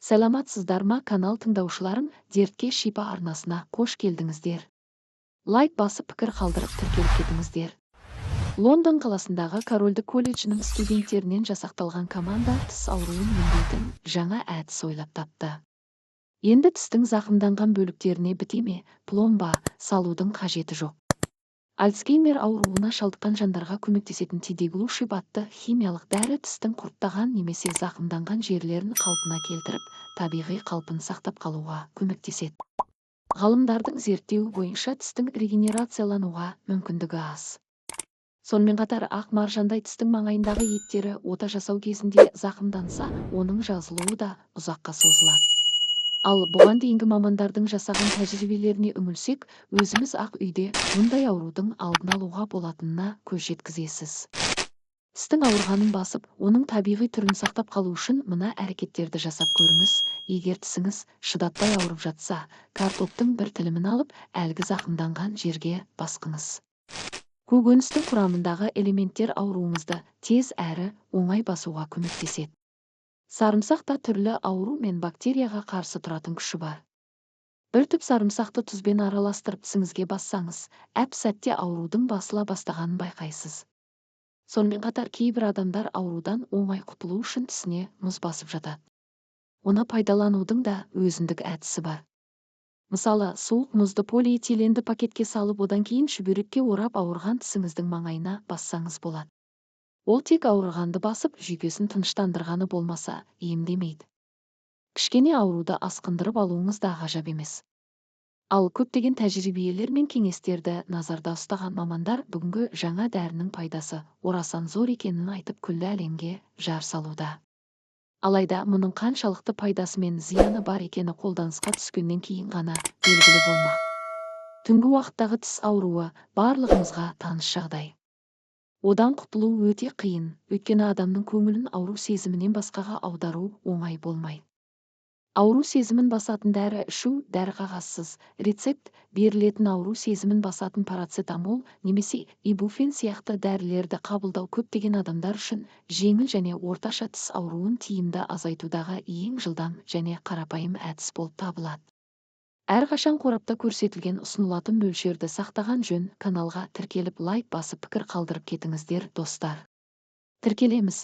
Саламатсыздар ма, канал тыңдаушыларым, дертке шипа арнасына қош келдіңіздер. Лайк басып пікір қалдырып тіркеліп кетіңіздер. Лондон қаласындағы Корольдік колледжінің студенттерінен жасақталған команда тіс ауруын емдейтін жаңа әдіс ойлап тапты. Енді тістің зақымданған бөліктеріне бітеме, пломба салудың қажеті жоқ. Альцгеймер ауруына шалдыққан жандарға көмектесетін тидиглушиб атты химиялық дәрі тістің құрттаған немесе зақымданған жерлерін қалпына келтіріп, табиғи қалпын сақтап қалуға көмектеседі. Ғалымдардың зерттеуі бойынша тістің регенерациялануға мүмкіндігі аз. Сонымен қатар ақ маржандай тістің маңайындағы еттері ота жасау кезінде зақымданса, оның жазылуы да ұзаққа созылады. Ал бұған дейінгі мамандардың жасаған тәжірибелеріне үңілсек, өзіміз ақ үйде мұндай аурудың алдын алуға болатынына көз жеткізесіз. Тістің ауырғанын басып, оның табиғи түрін сақтап қалу үшін мына әрекеттерді жасап көріңіз. Егер тісіңіз шыдатпай ауырып жатса, картоптың бір тілімін алып, әлгі зақымданған жерге басқыңыз. Көкөністің құрамындағы элементтер ауруыңызды тез әрі оңай басуға көмектеседі. Сарымсақта түрлі ауру мен бактерияға қарсы тұратын күші бар. Бір түп сарымсақты тұзбен араластырып тісіңізге бассаңыз, әп-сәтте аурудың басыла бастағанын байқайсыз. Сонымен қатар кейбір адамдар аурудан оңай құтылу үшін тісіне мұз басып жатады. Оны пайдаланудың да өзіндік әдісі бар. Мысалы, суық мұзды полиэтиленді пакетке салып, одан кейін шүберекке орап ауырған тісіңіздің маңайына бассаңыз болады. Ол тек ауырғанды басып, жүйкесін тыныштандырғаны болмаса, емдемейді. Кішкене ауруды асқындырып алуыңыз да ғажап емес. Ал көптеген тәжірибелер мен кеңестерді назарда ұстаған мамандар бүгінгі жаңа дәрінің пайдасы орасан зор екенін айтып, күллі әлемге жар салуда. Алайда мұның қаншалықты пайдасы мен зияны бар екені қолданысқа түскеннен кейін ғана белгілі болмақ. Түнгі уақыттағы тіс ауруы барлығымызға таныс жағдай. Одан құтылу өте қиын, өйткені адамның көңілін ауру сезімінен басқаға аудару оңай болмайды. Ауру сезімін басатын дәрі ішу, дәрі қағазсыз, рецепт берілетін ауру сезімін басатын парацетамол немесе ибуфен сияқты дәрілерді қабылдау көптеген адамдар үшін жеңіл және орташа тіс ауруын тиімді азайтудағы ең жылдам және қарапайым әдіс болып табылады. Әрқашан қорапта көрсетілген ұсынылатын мөлшерді сақтаған жөн. Каналға тіркеліп лайк басып пікір қалдырып кетіңіздер, достар. Тіркелеміз.